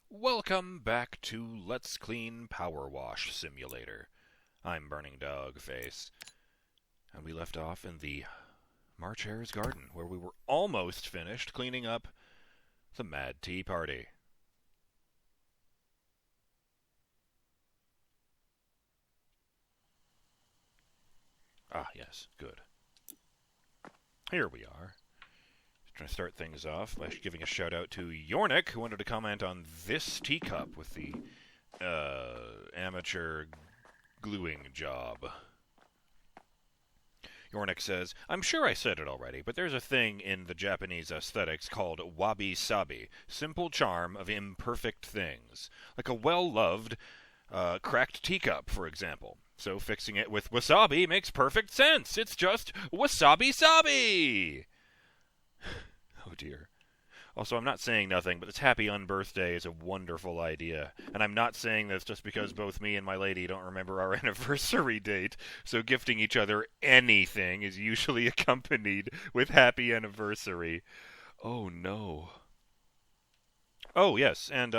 Welcome back to Let's Clean PowerWash Simulator. I'm BurningDogFace, and we left off in the March Hare's garden, where we were almost finished cleaning up the Mad Tea Party. Ah, yes, good. Here we are. Trying to start things off by giving a shout out to Yornik, who wanted to comment on this teacup with the amateur gluing job. Yornik says, I'm sure I said it already, but there's a thing in the Japanese aesthetics called wabi-sabi, simple charm of imperfect things. Like a well-loved, cracked teacup, for example. So fixing it with wasabi makes perfect sense. It's just wasabi-sabi! Oh dear. Also, I'm not saying nothing, but this happy unbirthday is a wonderful idea. And I'm not saying this just because both me and my lady don't remember our anniversary date, so gifting each other anything is usually accompanied with happy anniversary. Oh no. Oh yes, and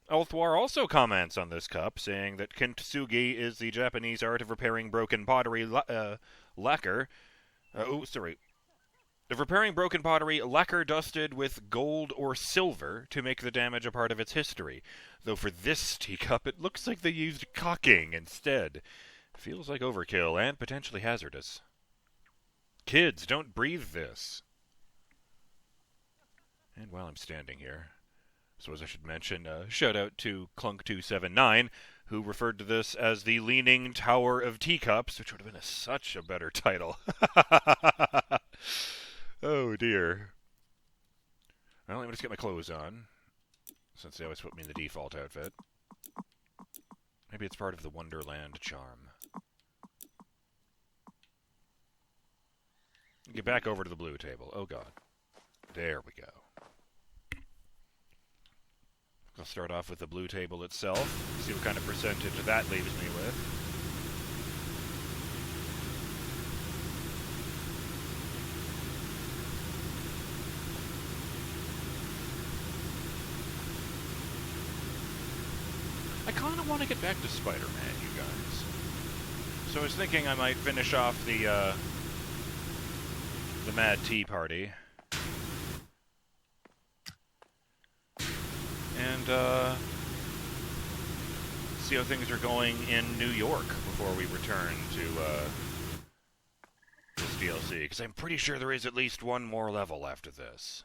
Elthwar also comments on this cup, saying that kintsugi is the Japanese art of repairing broken pottery lacquer. Of repairing broken pottery, lacquer dusted with gold or silver to make the damage a part of its history. Though for this teacup, it looks like they used caulking instead. Feels like overkill and potentially hazardous. Kids, don't breathe this. And while I'm standing here, I suppose I should mention shout out to Clunk279, who referred to this as the Leaning Tower of Teacups, which would have been such a better title. Oh dear. Well, let me just get my clothes on, since they always put me in the default outfit. Maybe it's part of the Wonderland charm. Get back over to the blue table. Oh god. There we go. I'll start off with the blue table itself, see what kind of percentage that leaves me with. I kind of want to get back to Spider-Man, you guys. So I was thinking I might finish off the Mad Tea Party. And, see how things are going in New York before we return to, this DLC. Because I'm pretty sure there is at least one more level after this.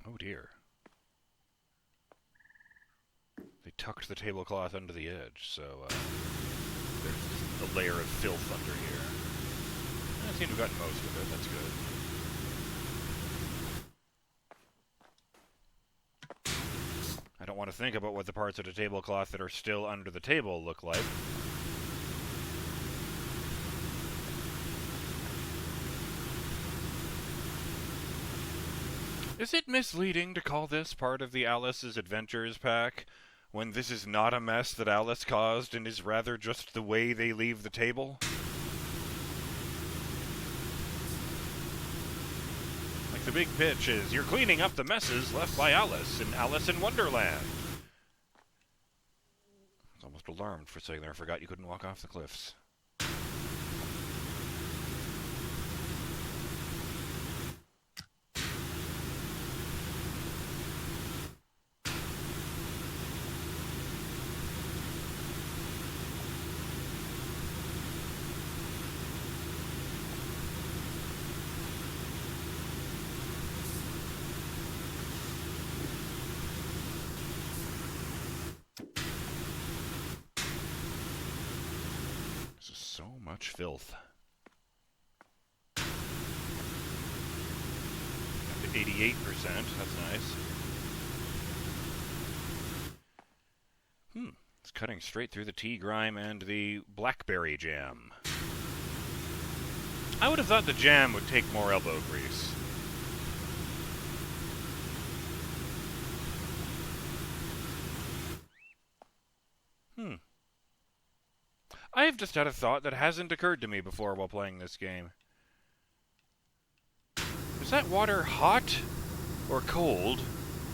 Oh dear. They tucked the tablecloth under the edge, so there's a layer of filth under here. I seem to have gotten most of it, that's good. I don't want to think about what the parts of the tablecloth that are still under the table look like. Is it misleading to call this part of the Alice's Adventures pack, when this is not a mess that Alice caused and is rather just the way they leave the table? Like the big pitch is, you're cleaning up the messes left by Alice in Alice in Wonderland. I was almost alarmed for a second there. I forgot you couldn't walk off the cliffs. This is so much filth. 88%, that's nice. It's cutting straight through the tea grime and the blackberry jam. I would have thought the jam would take more elbow grease. I've just had a thought that hasn't occurred to me before while playing this game. Is that water hot or cold,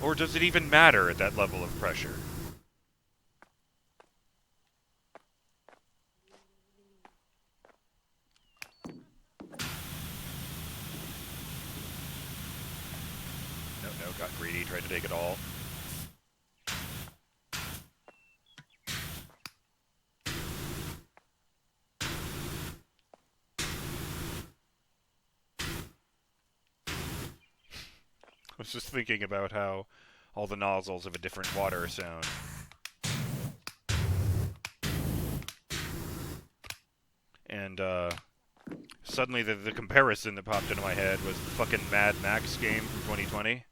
or does it even matter at that level of pressure? No, got greedy, tried to take it all. I was just thinking about how all the nozzles have a different water sound. And, suddenly the comparison that popped into my head was the fucking Mad Max game from 2020.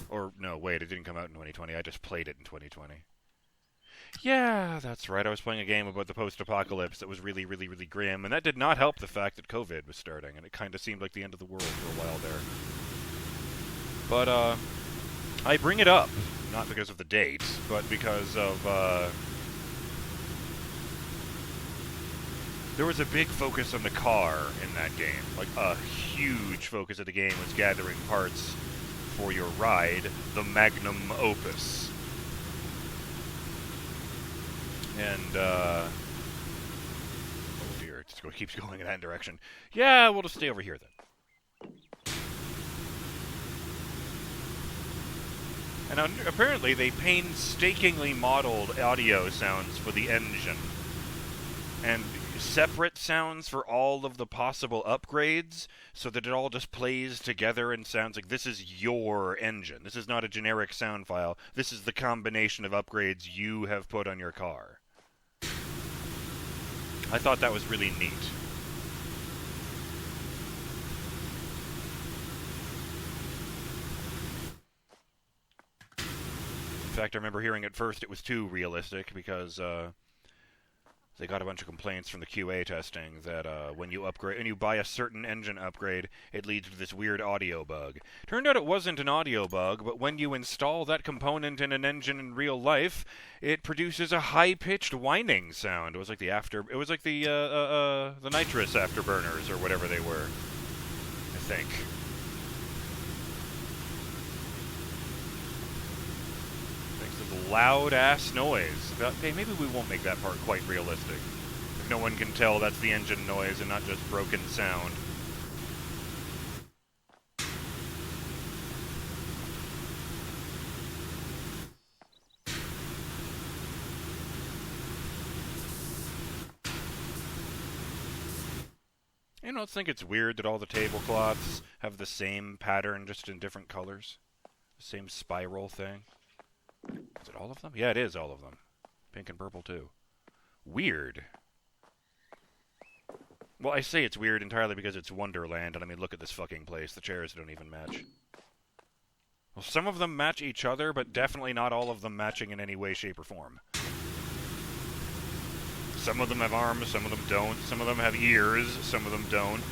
Or, no, wait, it didn't come out in 2020. I just played it in 2020. Yeah, that's right. I was playing a game about the post-apocalypse that was really, really, really grim, and that did not help the fact that COVID was starting, and it kind of seemed like the end of the world for a while there. But, I bring it up, not because of the date, but because of, there was a big focus on the car in that game. Like, a huge focus of the game was gathering parts for your ride, the magnum opus. And, oh dear, it just keeps going in that direction. Yeah, we'll just stay over here then. And apparently they painstakingly modeled audio sounds for the engine. And separate sounds for all of the possible upgrades, so that it all just plays together and sounds like this is your engine. This is not a generic sound file. This is the combination of upgrades you have put on your car. I thought that was really neat. In fact, I remember hearing at first it was too realistic because they got a bunch of complaints from the QA testing that when you buy a certain engine upgrade, it leads to this weird audio bug. Turned out it wasn't an audio bug, but when you install that component in an engine in real life, it produces a high-pitched whining sound. It was like the nitrous afterburners or whatever they were, I think. Loud-ass noise. Okay, maybe we won't make that part quite realistic. If no one can tell that's the engine noise and not just broken sound. You don't think it's weird that all the tablecloths have the same pattern, just in different colors? The same spiral thing? Is it all of them? Yeah, it is all of them. Pink and purple, too. Weird. Well, I say it's weird entirely because it's Wonderland, and I mean, look at this fucking place. The chairs don't even match. Well, some of them match each other, but definitely not all of them matching in any way, shape, or form. Some of them have arms, some of them don't. Some of them have ears, some of them don't.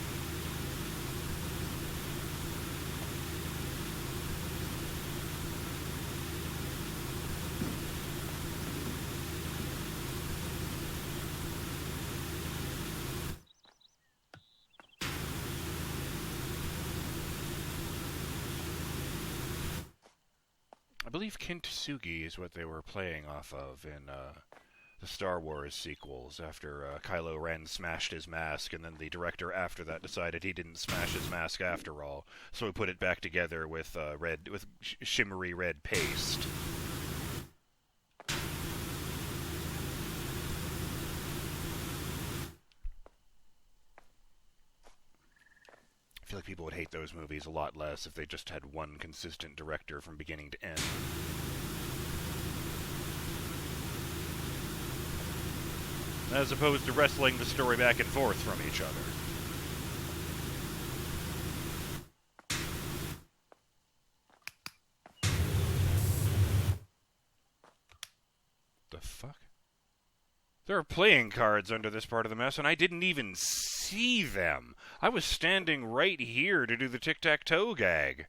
I believe Kintsugi is what they were playing off of in the Star Wars sequels after Kylo Ren smashed his mask, and then the director after that decided he didn't smash his mask after all, so he put it back together with shimmery red paste. I feel like people would hate those movies a lot less if they just had one consistent director from beginning to end. as opposed to wrestling the story back and forth from each other. The fuck? There are playing cards under this part of the mess, and I didn't even see them. I was standing right here to do the tic-tac-toe gag.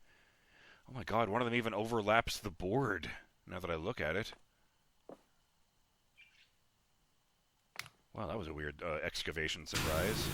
Oh my god, one of them even overlaps the board, now that I look at it. Wow, that was a weird excavation surprise.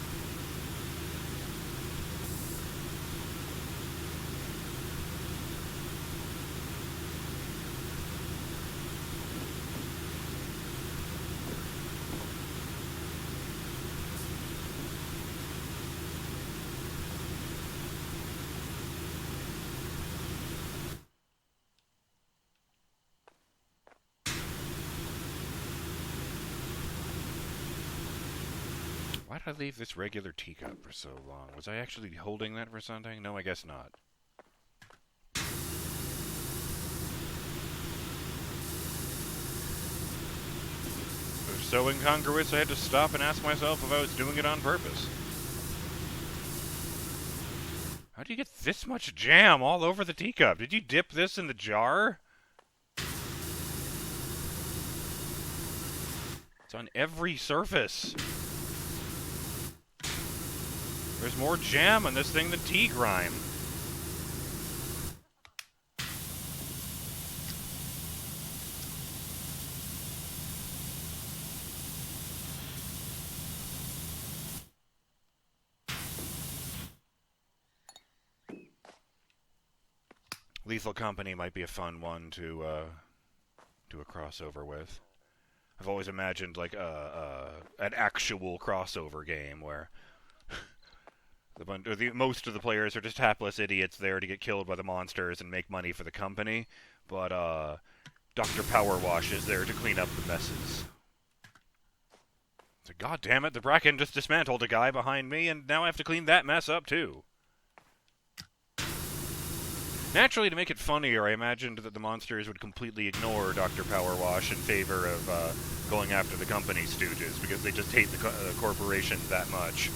Why did I leave this regular teacup for so long? Was I actually holding that for something? No, I guess not. It was so incongruous I had to stop and ask myself if I was doing it on purpose. How do you get this much jam all over the teacup? Did you dip this in the jar? It's on every surface. There's more jam on this thing than tea grime. Lethal Company might be a fun one to do a crossover with. I've always imagined like an actual crossover game where most of the players are just hapless idiots there to get killed by the monsters and make money for the company, but Dr. PowerWash is there to clean up the messes. So, God damn it, the Bracken just dismantled a guy behind me, and now I have to clean that mess up too. Naturally, to make it funnier, I imagined that the monsters would completely ignore Dr. PowerWash in favor of going after the company stooges, because they just hate the corporation that much.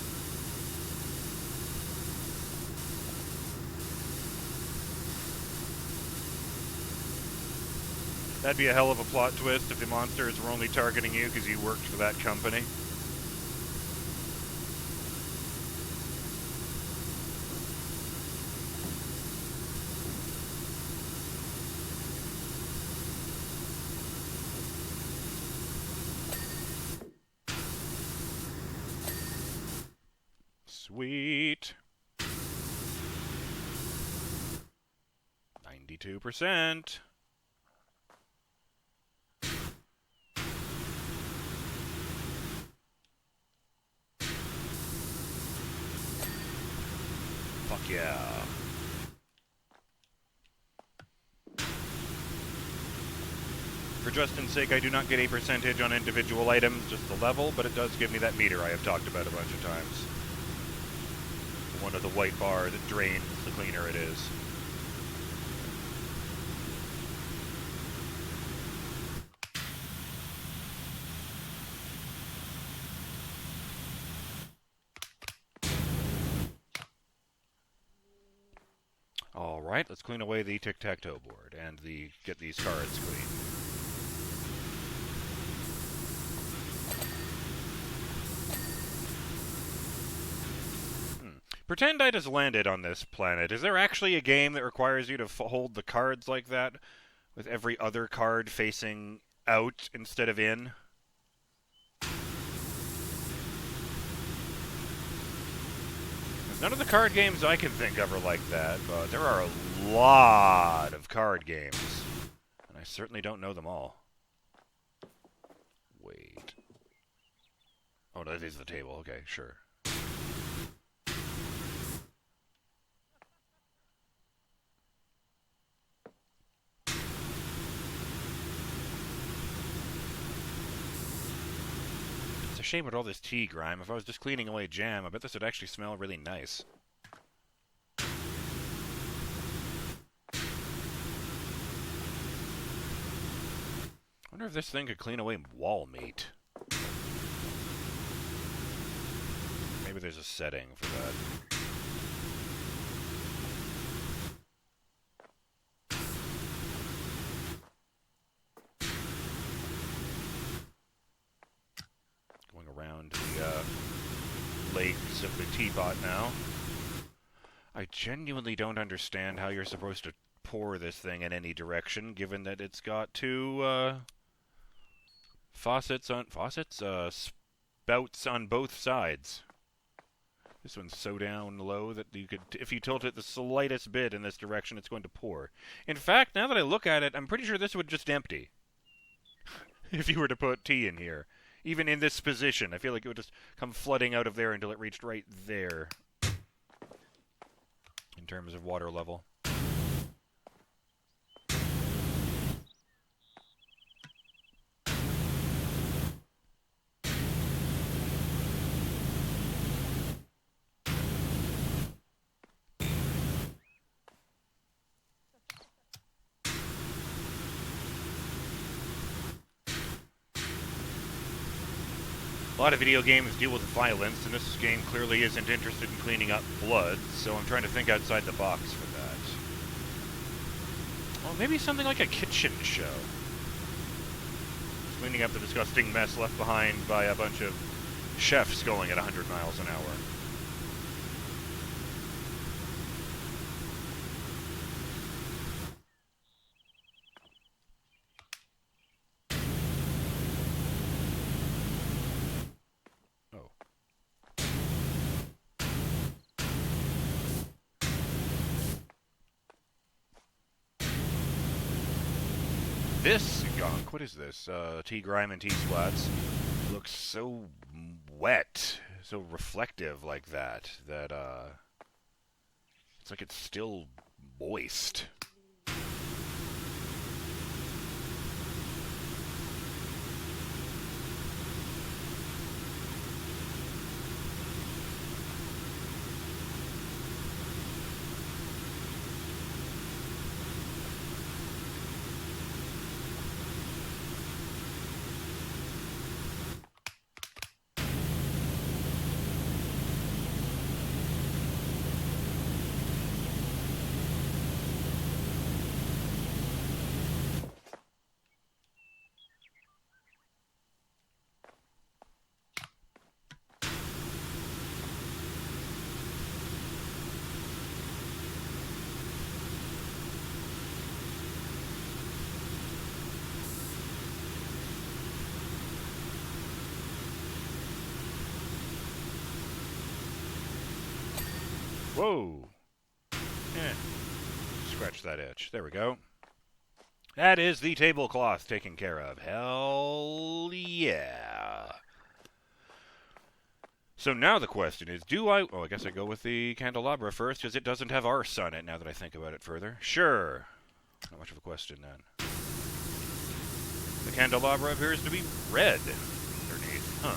That'd be a hell of a plot twist if the monsters were only targeting you because you worked for that company. Sweet. 92%. Fuck yeah. For Justin's sake, I do not get a percentage on individual items, just the level, but it does give me that meter I have talked about a bunch of times. One of the white bar that drains, the cleaner it is. Alright, let's clean away the tic-tac-toe board and get these cards clean. Pretend I just landed on this planet. Is there actually a game that requires you to hold the cards like that, with every other card facing out instead of in? None of the card games I can think of are like that, but there are a lot of card games, and I certainly don't know them all. Wait. Oh, no, that is the table. Okay, sure. It's a shame with all this tea grime. If I was just cleaning away jam, I bet this would actually smell really nice. I wonder if this thing could clean away wall meat. there's a setting for that. Going around the legs of the teapot now. I genuinely don't understand how you're supposed to pour this thing in any direction, given that it's got two spouts on both sides. This one's so down low that you could, if you tilt it the slightest bit in this direction, it's going to pour. In fact, now that I look at it, I'm pretty sure this would just empty. If you were to put tea in here. Even in this position, I feel like it would just come flooding out of there until it reached right there. In terms of water level. A lot of video games deal with violence, and this game clearly isn't interested in cleaning up blood, so I'm trying to think outside the box for that. Well, maybe something like a kitchen show. Cleaning up the disgusting mess left behind by a bunch of chefs going at 100 miles an hour. This gunk, what is this? Tea grime and tea splats looks so wet, so reflective like that, it's like it's still moist. Whoa! Yeah. Scratch that itch. There we go. That is the tablecloth taken care of. Hell yeah. So now the question is, I guess I go with the candelabra first, because it doesn't have arse on it, now that I think about it further. Sure. Not much of a question, then. The candelabra appears to be red underneath. Huh.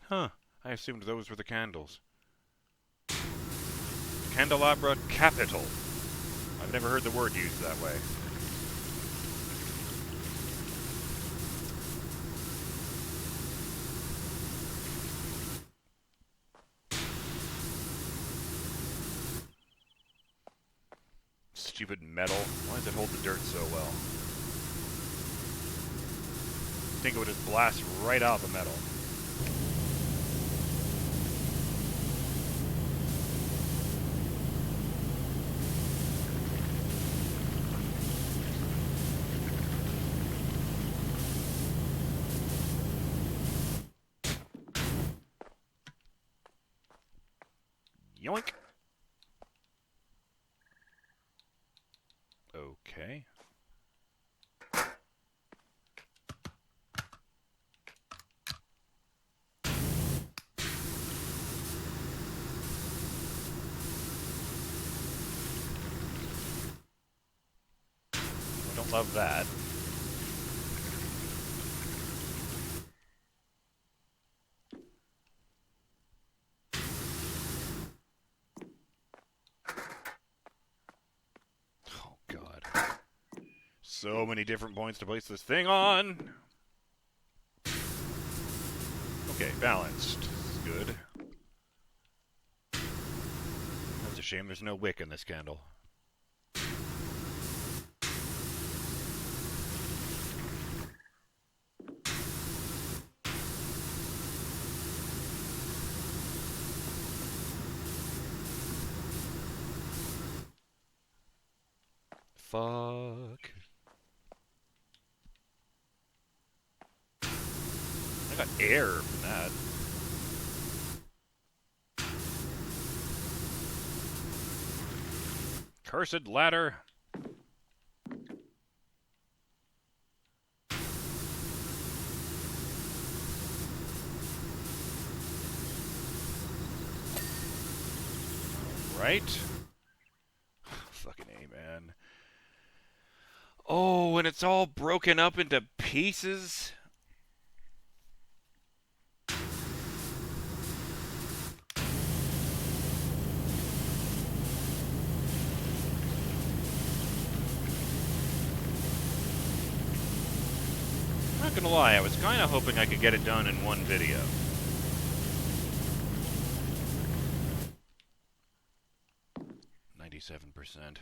Huh. I assumed those were the candles. Candelabra capital. I've never heard the word used that way. Stupid metal. Why does it hold the dirt so well? I think it would just blast right out the metal. Yoink. Okay. I don't love that. Oh, God. So many different points to place this thing on. Okay, balanced. This is good. That's a shame there's no wick in this candle. Fuck. I got air from that. Cursed ladder. Right? Fucking A, man. Oh, and it's all broken up into pieces. Not gonna lie, I was kind of hoping I could get it done in one video. %.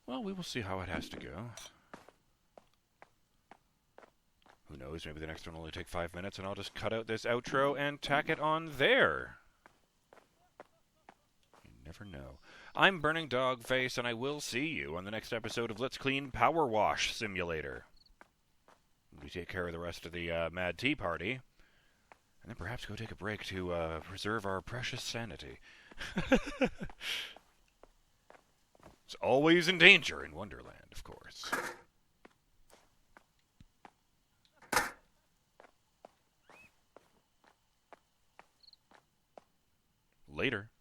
Well, we will see how it has to go. Who knows, maybe the next one will only take 5 minutes and I'll just cut out this outro and tack it on there. You never know. I'm BurningDogFace, and I will see you on the next episode of Let's Clean PowerWash Simulator. We take care of the rest of the Mad Tea Party, and then perhaps go take a break to preserve our precious sanity. It's always in danger in Wonderland, of course. Later.